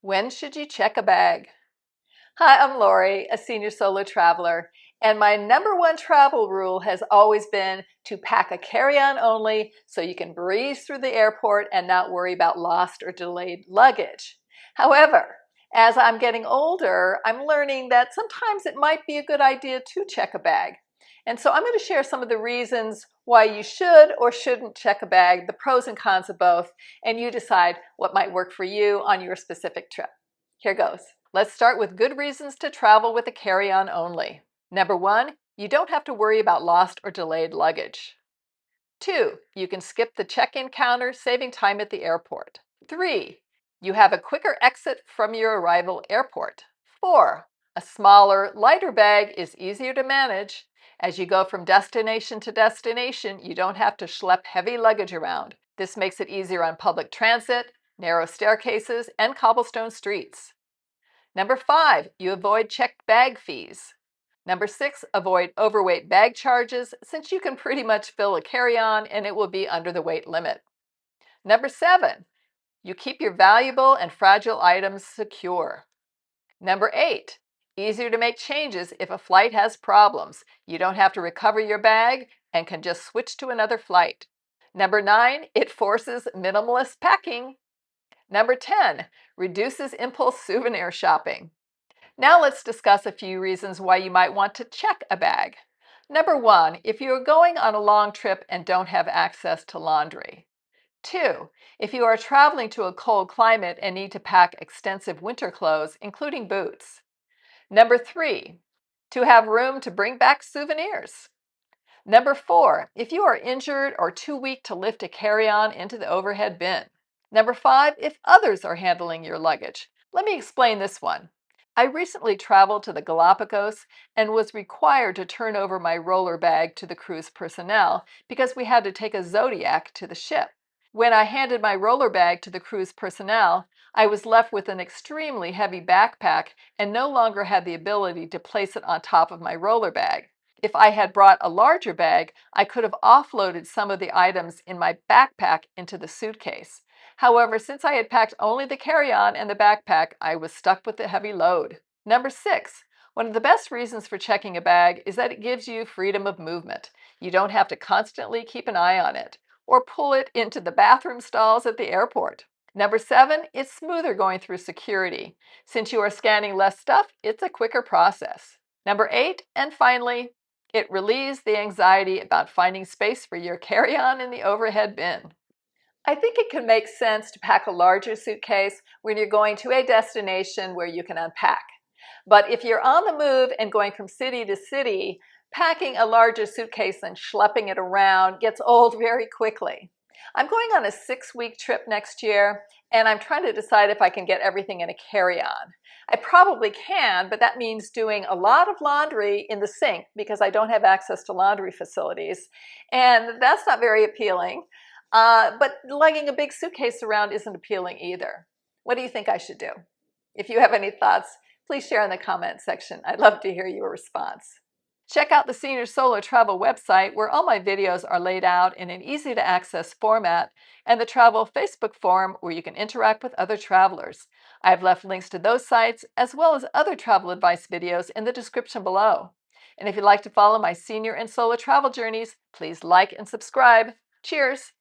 When should you check a bag? Hi, I'm Lori, a senior solo traveler, and my number one travel rule has always been to pack a carry-on only so you can breeze through the airport and not worry about lost or delayed luggage. However, as I'm getting older, I'm learning that sometimes it might be a good idea to check a bag. And so I'm going to share some of the reasons why you should or shouldn't check a bag, the pros and cons of both, and you decide what might work for you on your specific trip. Here goes. Let's start with good reasons to travel with a carry-on only. Number 1, you don't have to worry about lost or delayed luggage. 2, you can skip the check-in counter, saving time at the airport. 3, you have a quicker exit from your arrival airport. 4, a smaller, lighter bag is easier to manage. As you go from destination to destination, you don't have to schlep heavy luggage around. This makes it easier on public transit, narrow staircases, and cobblestone streets. Number 5, you avoid checked bag fees. Number 6, avoid overweight bag charges since you can pretty much fill a carry-on and it will be under the weight limit. Number 7, you keep your valuable and fragile items secure. Number 8, easier to make changes if a flight has problems. You don't have to recover your bag and can just switch to another flight. Number 9, it forces minimalist packing. Number 10, reduces impulse souvenir shopping. Now let's discuss a few reasons why you might want to check a bag. Number 1, if you are going on a long trip and don't have access to laundry. 2, if you are traveling to a cold climate and need to pack extensive winter clothes, including boots. Number 3, to have room to bring back souvenirs. Number 4, if you are injured or too weak to lift a carry-on into the overhead bin. Number 5, if others are handling your luggage. Let me explain this one. I recently traveled to the Galapagos and was required to turn over my roller bag to the cruise personnel because we had to take a Zodiac to the ship. When I handed my roller bag to the cruise personnel, I was left with an extremely heavy backpack and no longer had the ability to place it on top of my roller bag. If I had brought a larger bag, I could have offloaded some of the items in my backpack into the suitcase. However, since I had packed only the carry-on and the backpack, I was stuck with the heavy load. Number 6, one of the best reasons for checking a bag is that it gives you freedom of movement. You don't have to constantly keep an eye on it or pull it into the bathroom stalls at the airport. Number 7, it's smoother going through security. Since you are scanning less stuff, it's a quicker process. Number 8, and finally, it relieves the anxiety about finding space for your carry-on in the overhead bin. I think it can make sense to pack a larger suitcase when you're going to a destination where you can unpack. But if you're on the move and going from city to city, packing a larger suitcase and schlepping it around gets old very quickly. I'm going on a 6-week trip next year, and I'm trying to decide if I can get everything in a carry-on. I probably can, but that means doing a lot of laundry in the sink because I don't have access to laundry facilities, and that's not very appealing. But lugging a big suitcase around isn't appealing either. What do you think I should do? If you have any thoughts, please share in the comment section. I'd love to hear your response. Check out the Senior Solo Travel website where all my videos are laid out in an easy-to-access format, and the Travel Facebook forum where you can interact with other travelers. I've left links to those sites as well as other travel advice videos in the description below. And if you'd like to follow my senior and solo travel journeys, please like and subscribe. Cheers!